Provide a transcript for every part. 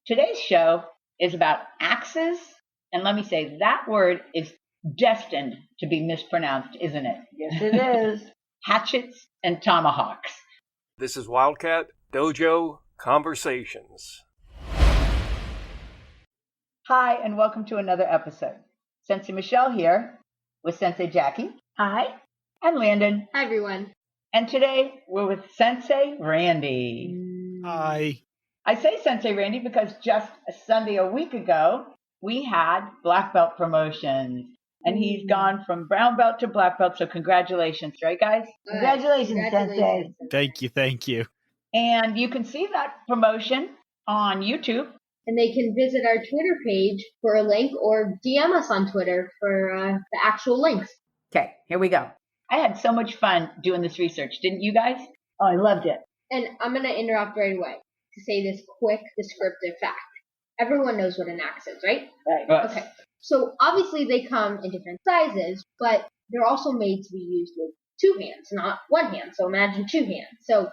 Today's show is about axes, and let me say that word is destined to be mispronounced, isn't it? Yes, it is. Hatchets and tomahawks. This is Wildcat Dojo Conversations. Hi, and welcome to another episode. Sensei Michelle here with Sensei Jackie. Hi. And Landon. Hi, everyone. And today we're with Sensei Randy. Hi. I say Sensei Randy because just a Sunday a week ago, we had black belt promotions. And he's gone from brown belt to black belt, so congratulations, right, guys? Congratulations, Sensei. Thank you. And you can see that promotion on YouTube. And they can visit our Twitter page for a link or DM us on Twitter for the actual links. Okay, here we go. I had so much fun doing this research, didn't you guys? Oh, I loved it. And I'm going to interrupt right away to say this quick descriptive fact. Everyone knows what an axe is, right? Right. Okay. So obviously they come in different sizes, but they're also made to be used with two hands, not one hand. So imagine two hands. So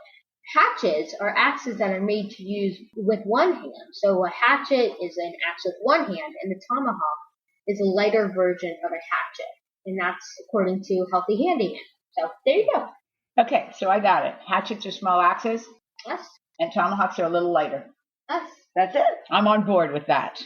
hatchets are axes that are made to use with one hand. So a hatchet is an axe with one hand, and the tomahawk is a lighter version of a hatchet. And that's according to Healthy Handyman. So there you go. Okay, so I got it. Hatchets are small axes, Yes. and tomahawks are a little lighter. Yes. That's it. I'm on board with that.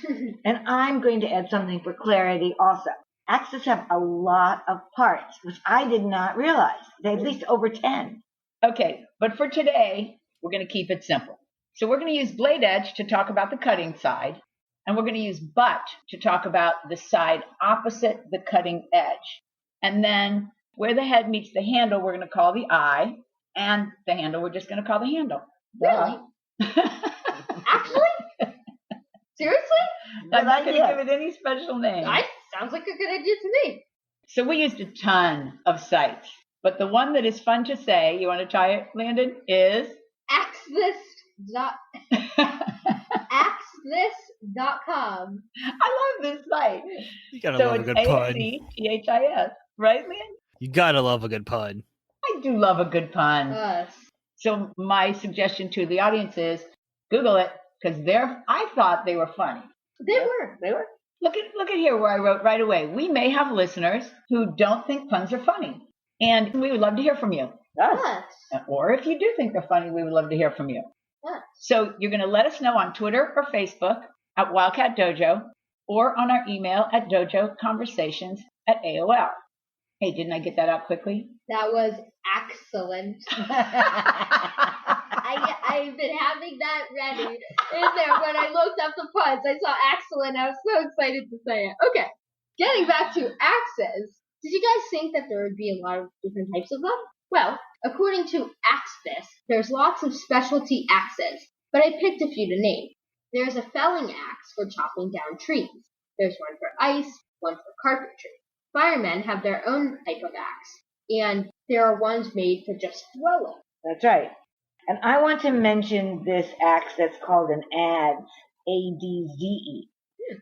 And I'm going to add something for clarity also. Axes have a lot of parts, which I did not realize. They have at least over 10. Okay, but for today, we're going to keep it simple. So we're going to use blade edge to talk about the cutting side, and we're going to use butt to talk about the side opposite the cutting edge. And then where the head meets the handle, we're going to call the eye, and the handle, we're just going to call the handle. Really? Actually? Seriously? I'm not going to give it any special name. Sounds like a good idea to me. So we used a ton of sites, but the one that is fun to say, you want to try it, Landon, is Axthis.com. I love this site. You gotta So love a it's good pun. ACTHIS, right, Landon? You gotta love a good pun. I do love a good pun. Us. So my suggestion to the audience is Google it because I thought they were funny. They were. Look at here where I wrote right away. We may have listeners who don't think puns are funny, and we would love to hear from you. Us. Or if you do think they're funny, we would love to hear from you. Us. So you're going to let us know on Twitter or Facebook at Wildcat Dojo or on our email at dojoconversations@AOL. Hey, didn't I get that out quickly? That was excellent. I've been having that ready in there when I looked up the puns. I saw excellent. I was so excited to say it. Okay, getting back to axes. Did you guys think that there would be a lot of different types of them? Well, according to Axthis, there's lots of specialty axes, but I picked a few to name. There's a felling axe for chopping down trees. There's one for ice, one for carpentry. Firemen have their own type of axe, and there are ones made for just throwing. That's right. And I want to mention this axe that's called an adze, A-D-Z-E.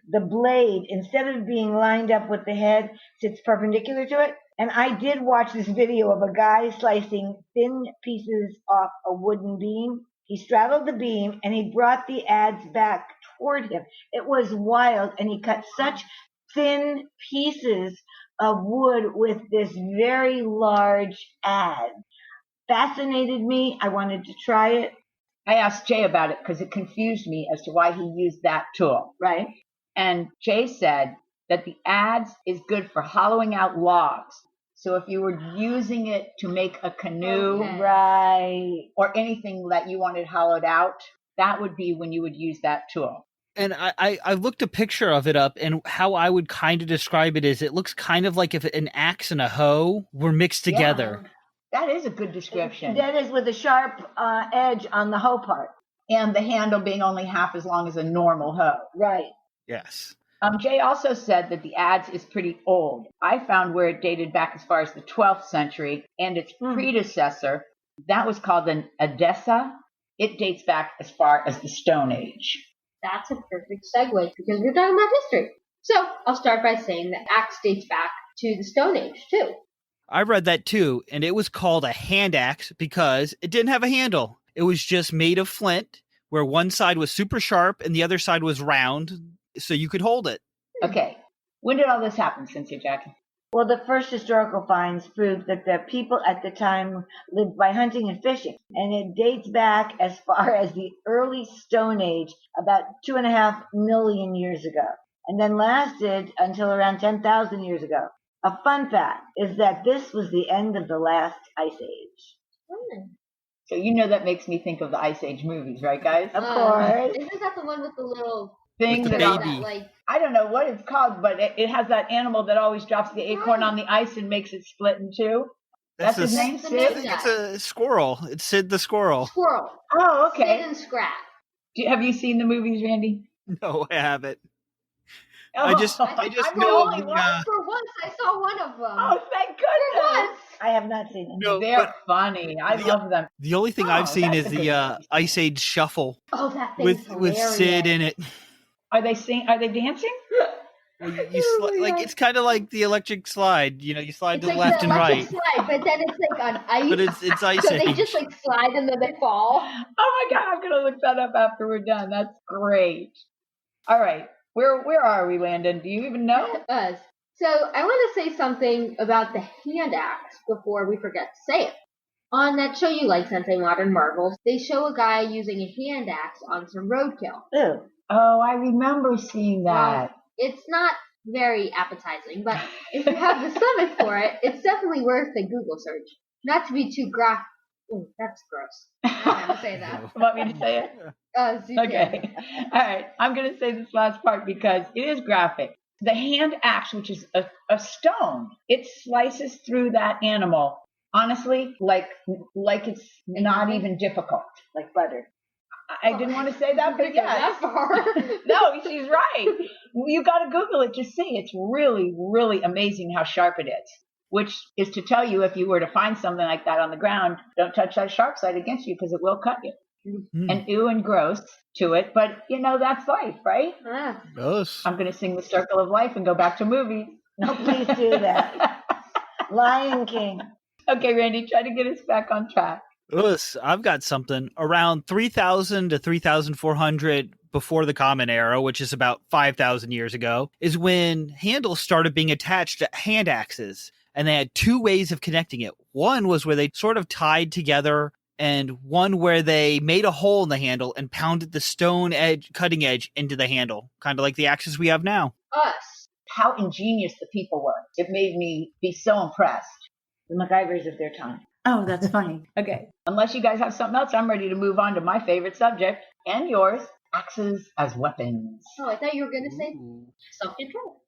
The blade, instead of being lined up with the head, sits perpendicular to it. And I did watch this video of a guy slicing thin pieces off a wooden beam. He straddled the beam and he brought the adze back toward him. It was wild, and he cut such thin pieces of wood with this very large adze. Fascinated me. I wanted to try it. I asked Jay about it because it confused me as to why he used that tool. Right. And Jay said that the adze is good for hollowing out logs. So if you were using it to make a canoe Right. or anything that you wanted hollowed out, that would be when you would use that tool. And I looked a picture of it up, and how I would kind of describe it is it looks kind of like if an axe and a hoe were mixed together. Yeah, that is a good description. That is with a sharp edge on the hoe part. And the handle being only half as long as a normal hoe. Right. Yes. Jay also said that the adze is pretty old. I found where it dated back as far as the 12th century, and its predecessor, that was called an Edessa. It dates back as far as the Stone Age. That's a perfect segue because we're talking about history. So I'll start by saying the axe dates back to the Stone Age too. I read that too, and it was called a hand axe because it didn't have a handle. It was just made of flint where one side was super sharp and the other side was round, so you could hold it. Okay. When did all this happen, Sensei Jackie? Well, the first historical finds prove that the people at the time lived by hunting and fishing, and it dates back as far as the early Stone Age, about 2.5 million years ago, and then lasted until around 10,000 years ago. A fun fact is that this was the end of the last ice age. So you know that makes me think of the Ice Age movies, right, guys? Of course. Isn't that the one with the little Thing With the that baby. that, like, I don't know what it's called, but it has that animal that always drops the acorn on the ice and makes it split in two. That's his name, That's the Sid? main I think it's a squirrel. It's Sid the squirrel. squirrel? Oh, Sid okay. and Scrap. Have you seen the movies, Randy? No, I haven't. Oh, I just I'm the know only the, one. For once, I saw one of them. Oh, thank For goodness. once. I have not seen it. No, They're but funny. I the- love them. the only thing Oh, I've seen that's is a good the movie. Ice Age Shuffle Oh, that thing's with hilarious. Sid in it. Are they dancing? Like it's kind of like the electric slide. You know, you slide It's to the like left the and right, electric slide, but then it's like on ice. but it's Ice so Age. they just like slide and then they fall. Oh my God, I'm gonna look that up after we're done. That's great. All right, where are we, Landon? Do you even know? Us. So I want to say something about the hand axe before we forget to say it. On that show you like, Sensei Modern Marvels, they show a guy using a hand axe on some roadkill. Ew. Oh, I remember seeing that. It's not very appetizing, but if you have the stomach for it, it's definitely worth a Google search. Not to be too graphic. Ooh, that's gross. I'm not going to say that. Want me to say it? Okay. All right. I'm going to say this last part because it is graphic. The hand axe, which is a stone, it slices through that animal. Honestly, like it's not even difficult. Like butter. I didn't want to say that, but Go yeah. that far. No, she's right. You got to Google it to see. It's really, really amazing how sharp it is. Which is to tell you, if you were to find something like that on the ground, don't touch that sharp side against you because it will cut you. And ew and gross to it, but that's life, right? Yes. I'm going to sing the circle of life and go back to movies. No, please do that. Lion King. Okay, Randy, try to get us back on track. Yes, I've got something around 3,000 to 3,400 before the Common Era, which is about 5,000 years ago, is when handles started being attached to hand axes. And they had two ways of connecting it. One was where they sort of tied together, and one where they made a hole in the handle and pounded the stone cutting edge into the handle, kind of like the axes we have now. Us. How ingenious the people were. It made me be so impressed. The MacGyvers of their time. Oh, that's funny. Okay. Unless you guys have something else, I'm ready to move on to my favorite subject and yours, axes as weapons. Oh, I thought you were going to say self-control.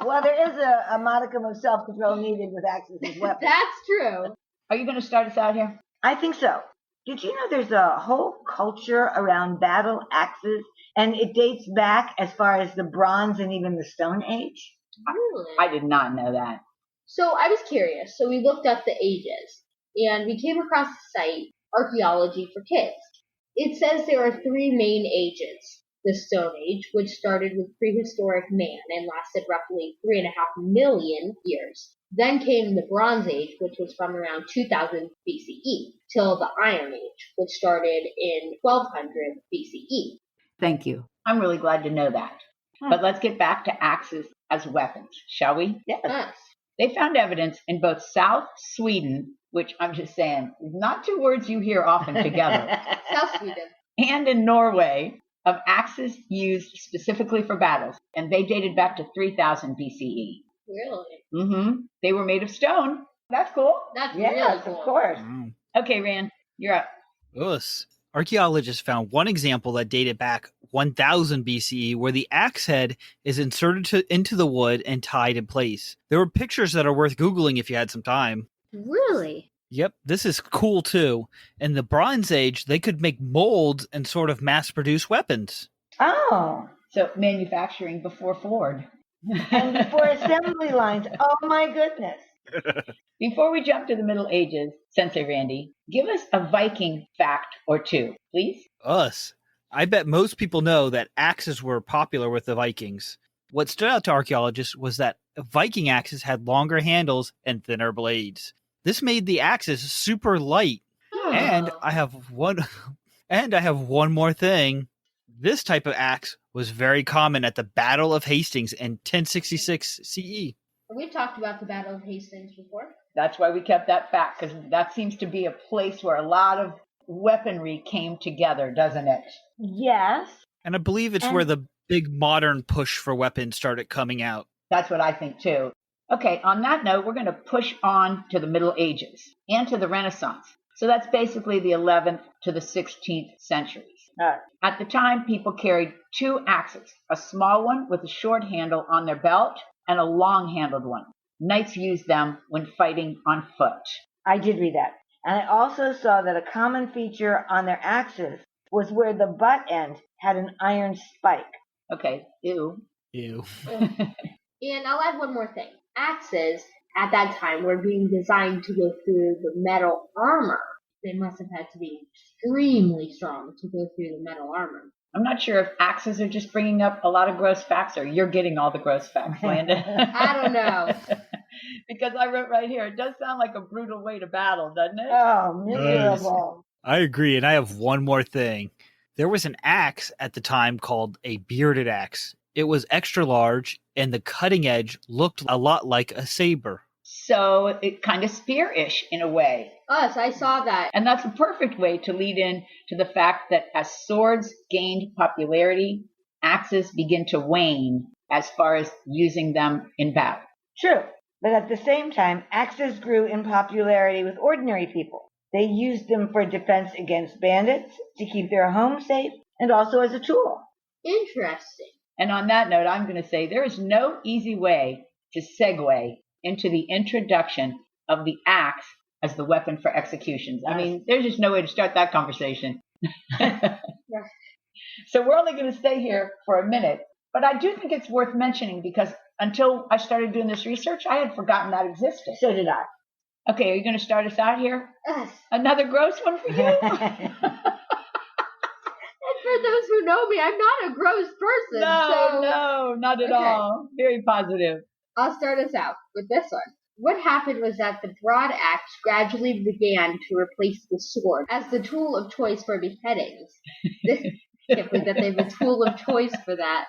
Well, there is a modicum of self-control needed with axes as weapons. That's true. Are you going to start us out here? I think so. Did you know there's a whole culture around battle axes, and it dates back as far as the Bronze and even the Stone Age? Really? I did not know that. So I was curious, so we looked up the ages, and we came across the site, Archaeology for Kids. It says there are three main ages. The Stone Age, which started with prehistoric man and lasted roughly 3.5 million years. Then came the Bronze Age, which was from around 2000 BCE, till the Iron Age, which started in 1200 BCE. Thank you. I'm really glad to know that. But let's get back to axes as weapons, shall we? Yes. Us. They found evidence in both South Sweden, which I'm just saying, not two words you hear often together, South Sweden. and in Norway of axes used specifically for battles. And they dated back to 3000 BCE. Really? They were made of stone. That's cool. That's Yes, really cool. of course. Okay, Rand, you're up. Yes. Archaeologists found one example that dated back 1000 BCE where the axe head is inserted into the wood and tied in place. There were pictures that are worth Googling if you had some time. Really? Yep, this is cool too. In the Bronze Age, they could make molds and sort of mass-produce weapons. Oh. So manufacturing before Ford. And before assembly lines. Oh, my goodness. Before we jump to the Middle Ages, Sensei Randy, give us a Viking fact or two, please. Us. I bet most people know that axes were popular with the Vikings. What stood out to archaeologists was that Viking axes had longer handles and thinner blades. This made the axes super light. And I have one more thing. This type of axe was very common at the Battle of Hastings in 1066 CE. We've talked about the Battle of Hastings before. That's why we kept that fact, because that seems to be a place where a lot of weaponry came together, doesn't it? Yes. And I believe it's where the big modern push for weapons started coming out. That's what I think too. Okay, on that note, we're going to push on to the Middle Ages and to the Renaissance. So that's basically the 11th to the 16th centuries. At the time, people carried two axes, a small one with a short handle on their belt and a long-handled one. Knights used them when fighting on foot. I did read that. And I also saw that a common feature on their axes was where the butt end had an iron spike. Okay, ew. And I'll add one more thing. Axes, at that time, were being designed to go through the metal armor. They must have had to be extremely strong to go through the metal armor. I'm not sure if axes are just bringing up a lot of gross facts, or you're getting all the gross facts, Landon. I don't know. Because I wrote right here, it does sound like a brutal way to battle, doesn't it? Oh, miserable. I agree, and I have one more thing. There was an axe at the time called a bearded axe. It was extra large, and the cutting edge looked a lot like a saber. So it kind of spear-ish in a way. I saw that. And that's a perfect way to lead in to the fact that as swords gained popularity, axes begin to wane as far as using them in battle. True. But at the same time, axes grew in popularity with ordinary people. They used them for defense against bandits, to keep their home safe, and also as a tool. Interesting. And on that note, I'm going to say there is no easy way to segue into the introduction of the axe as the weapon for executions. I mean, there's just no way to start that conversation. So we're only going to stay here for a minute. But I do think it's worth mentioning because until I started doing this research, I had forgotten that existed. So did I. Okay, are you going to start us out here? Yes. Another gross one for you? For those who know me, I'm not a gross person. No, not at all. Very positive. I'll start us out with this one. What happened was that the broad axe gradually began to replace the sword as the tool of choice for beheadings. Can't believe that they have a tool of choice for that.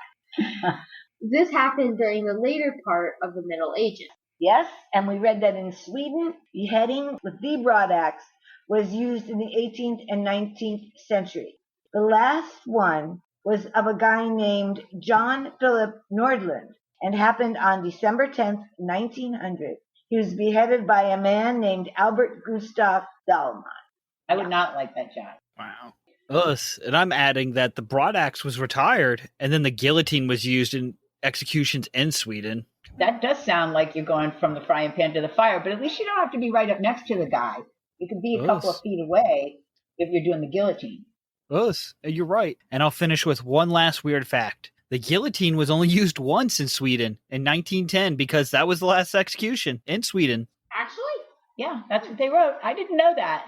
This happened during the later part of the Middle Ages. Yes, and we read that in Sweden, beheading with the broad axe was used in the 18th and 19th century. The last one was of a guy named John Philip Nordland and happened on December 10th, 1900. He was beheaded by a man named Albert Gustav Dahlmann. I would not like that job. Wow. And I'm adding that the broad axe was retired, and then the guillotine was used in executions in Sweden. That does sound like you're going from the frying pan to the fire, but at least you don't have to be right up next to the guy. You could be a couple of feet away if you're doing the guillotine. You're right. And I'll finish with one last weird fact. The guillotine was only used once in Sweden in 1910 because that was the last execution in Sweden. Actually? Yeah, that's what they wrote. I didn't know that.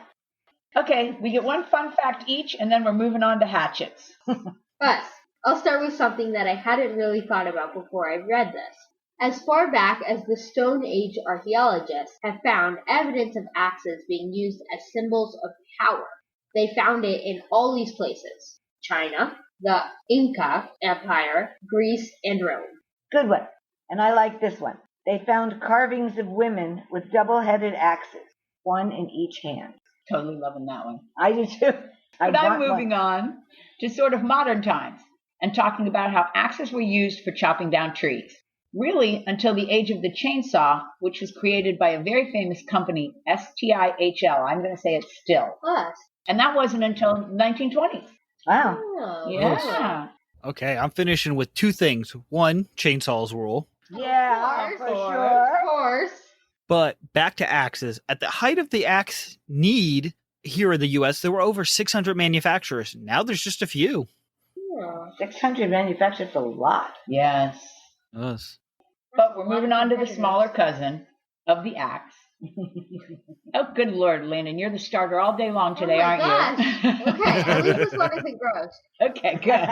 Okay, we get one fun fact each, and then we're moving on to hatchets. I'll start with something that I hadn't really thought about before I read this. As far back as the Stone Age archaeologists have found evidence of axes being used as symbols of power. They found it in all these places. China, the Inca Empire, Greece, and Rome. Good one. And I like this one. They found carvings of women with double-headed axes, one in each hand. Totally loving that one. I do too. But I'm moving on to sort of modern times and talking about how axes were used for chopping down trees. Really, until the age of the chainsaw, which was created by a very famous company, STIHL. I'm going to say it still. And that wasn't until 1920s. Wow. Oh, Yeah. Okay, I'm finishing with two things. One, chainsaws rule. Yeah, Of for course. sure. Of course. But back to axes. At the height of the axe need here in the U.S., there were over 600 manufacturers. Now there's just a few. 600 manufacturers, a lot. Yes. Us. But we're moving on to the smaller cousin of the axe. Oh, good Lord, Landon, you're the starter all day long today, aren't you? Okay, at least this one isn't gross. Okay, good.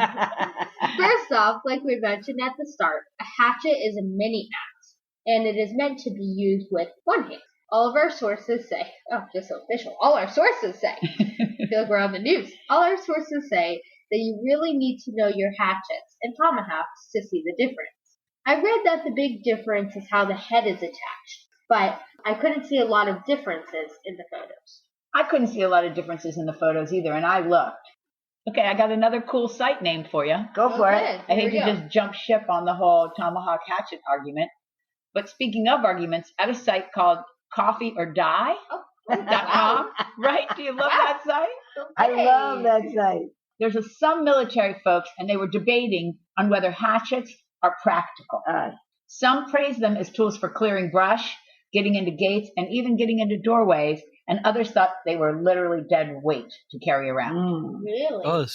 First off, like we mentioned at the start, a hatchet is a mini axe, and it is meant to be used with one hand. All of our sources say, just so official, all our sources say, I feel like we're on the news. All our sources say that you really need to know your hatchets and tomahawks to see the difference. I read that the big difference is how the head is attached, but I couldn't see a lot of differences in the photos. I couldn't see a lot of differences in the photos either, and I looked. Okay, I got another cool site name for you. Go for it. I hate to just jump ship on the whole tomahawk hatchet argument, but speaking of arguments, I have a site called coffeeordie.com, right? Do you love that site? I love that site. There's some military folks, and they were debating on whether hatchets are practical. Some praise them as tools for clearing brush, getting into gates, and even getting into doorways, and others thought they were literally dead weight to carry around. Really?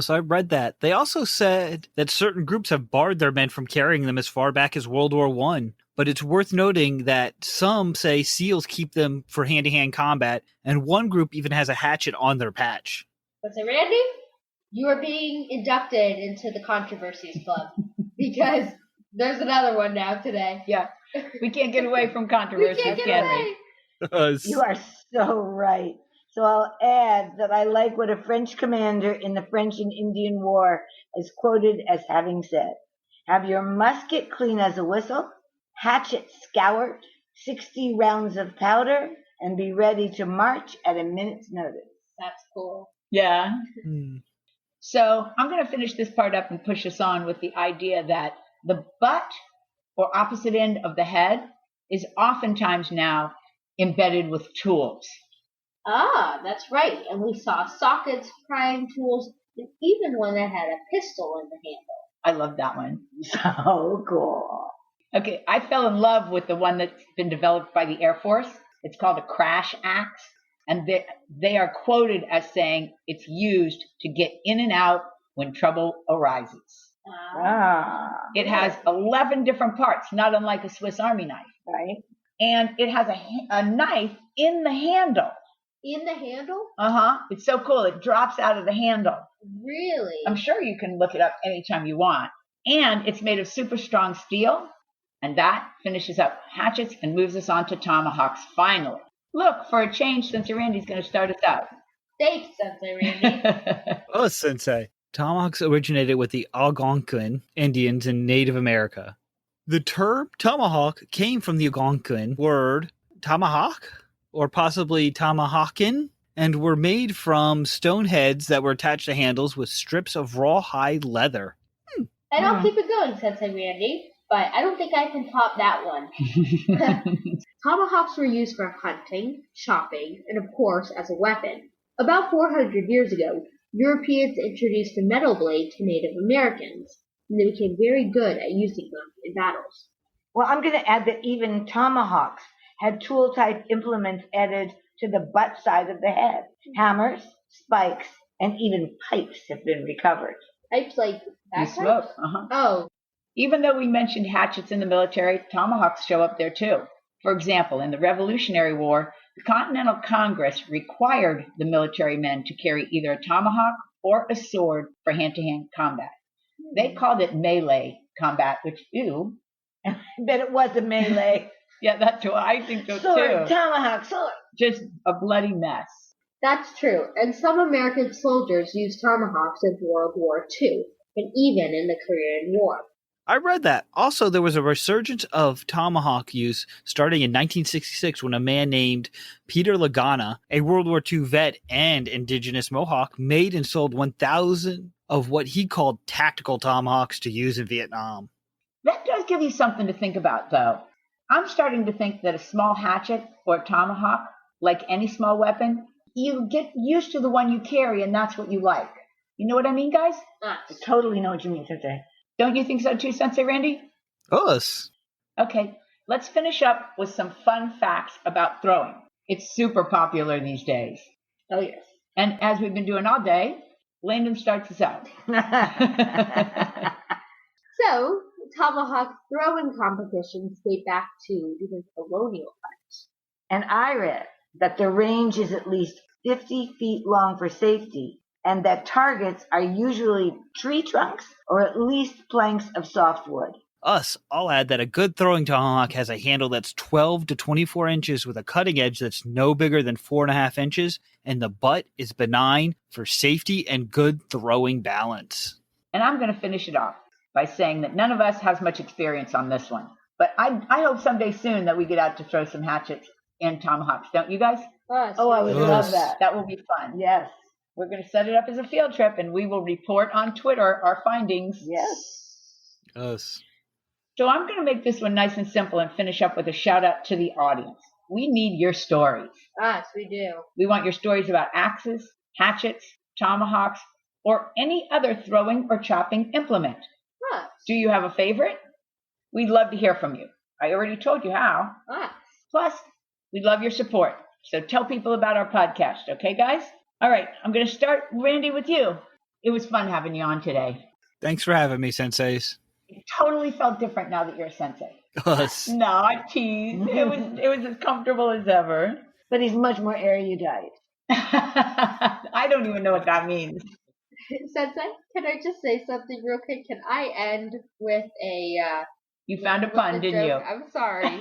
So I read that. They also said that certain groups have barred their men from carrying them as far back as World War I. But it's worth noting that some say SEALs keep them for hand-to-hand combat, and one group even has a hatchet on their patch. Sensei Randy, you are being inducted into the Controversies Club because there's another one now today. Yeah, we can't get away from controversies, can we? You are so right. So I'll add that I like what a French commander in the French and Indian War is quoted as having said, "Have your musket clean as a whistle, hatchet scoured, 60 rounds of powder, and be ready to march at a minute's notice." That's cool. Yeah. So I'm going to finish this part up and push us on with the idea that the butt or opposite end of the head is oftentimes now embedded with tools. That's right. And we saw sockets, prying tools, and even one that had a pistol in the handle. I love that one. So cool. Okay, I fell in love with the one that's been developed by the Air Force. It's called a crash axe, and they are quoted as saying it's used to get in and out when trouble arises. It has 11 different parts, not unlike a Swiss Army knife. Right. And it has a knife in the handle. In the handle? It's so cool. It drops out of the handle. Really? I'm sure you can look it up anytime you want. And it's made of super strong steel. And that finishes up hatchets and moves us on to tomahawks finally. Look, for a change, Sensei Randy's going to start us out. Thanks, Sensei Randy. Sensei. Tomahawks originated with the Algonquin Indians in Native America. The term tomahawk came from the Algonquin word tomahawk, or possibly tomahawkin, and were made from stone heads that were attached to handles with strips of rawhide leather. And I'll keep it going, Sensei Randy, but I don't think I can top that one. Tomahawks were used for hunting, chopping, and of course as a weapon. About 400 years ago, Europeans introduced the metal blade to Native Americans, and they became very good at using them in battles. Well, I'm going to add that even tomahawks had tool-type implements added to the butt side of the head. Hammers, spikes, and even pipes have been recovered. Pipes like that smoke. Oh. Even though we mentioned hatchets in the military, tomahawks show up there too. For example, in the Revolutionary War, the Continental Congress required the military men to carry either a tomahawk or a sword for hand-to-hand combat. They called it melee combat, which, I bet it was a melee. Yeah, that's what I think so Sword, too. tomahawk, sword. Just a bloody mess. That's true, and some American soldiers used tomahawks in World War II, and even in the Korean War. I read that. Also, there was a resurgence of tomahawk use starting in 1966 when a man named Peter Lagana, a World War II vet and indigenous Mohawk, made and sold 1,000 of what he called tactical tomahawks to use in Vietnam. That does give you something to think about, though. I'm starting to think that a small hatchet or a tomahawk, like any small weapon, you get used to the one you carry, and that's what you like. You know what I mean, guys? I totally know what you mean, Sensei. Don't you think so too, Sensei Randy? Us. Okay, let's finish up with some fun facts about throwing. It's super popular these days. Oh, yes. And as we've been doing all day, Landon starts us out. So, tomahawk throwing competitions date back to even colonial times. And I read that the range is at least 50 feet long for safety, and that targets are usually tree trunks or at least planks of softwood. I'll add that a good throwing tomahawk has a handle that's 12 to 24 inches with a cutting edge that's no bigger than 4.5 inches, and the butt is benign for safety and good throwing balance. And I'm going to finish it off by saying that none of us has much experience on this one. But I hope someday soon that we get out to throw some hatchets and tomahawks. Don't you guys? Oh, I would Yes. love that. That will be fun. Yes. We're going to set it up as a field trip, and we will report on Twitter our findings. Yes. So I'm going to make this one nice and simple and finish up with a shout out to the audience. We need your stories. Yes, we do. We want your stories about axes, hatchets, tomahawks, or any other throwing or chopping implement. Yes. Do you have a favorite? We'd love to hear from you. I already told you how. Yes. Plus, we love your support. So tell people about our podcast, okay, guys? All right, I'm going to start, Randy, with you. It was fun having you on today. Thanks for having me, senseis. It totally felt different now that you're a sensei. Us. No, I teased. It was as comfortable as ever. But he's much more erudite. I don't even know what that means. Sensei, can I just say something real quick? Can I end with a You found a with pun, a didn't joke? you? I'm sorry.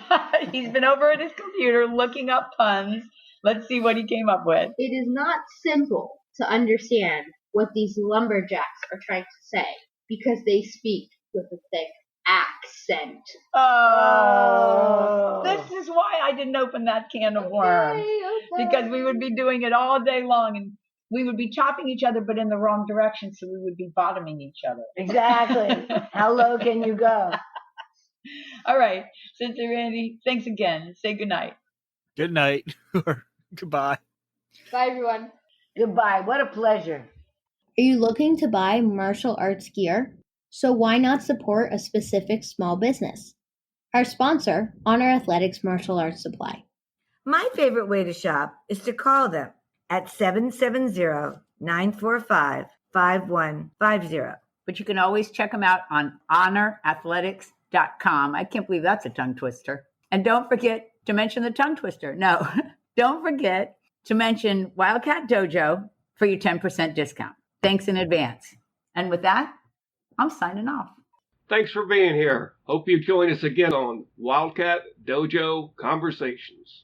He's been over at his computer looking up puns. Let's see what he came up with. It is not simple to understand what these lumberjacks are trying to say because they speak with a thick accent. Oh, this is why I didn't open that can of worms. Okay. Because we would be doing it all day long and we would be chopping each other but in the wrong direction, so we would be bottoming each other. Exactly. How low can you go? All right, Sensei Randy, thanks again. Say goodnight. Good night. Or goodbye. Bye, everyone. Goodbye. What a pleasure. Are you looking to buy martial arts gear? So why not support a specific small business? Our sponsor, Honor Athletics Martial Arts Supply. My favorite way to shop is to call them at 770-945-5150. But you can always check them out on honorathletics.com. I can't believe that's a tongue twister. And don't forget to mention the tongue twister. No, don't forget to mention Wildcat Dojo for your 10% discount. Thanks in advance. And with that, I'm signing off. Thanks for being here. Hope you join us again on Wildcat Dojo Conversations.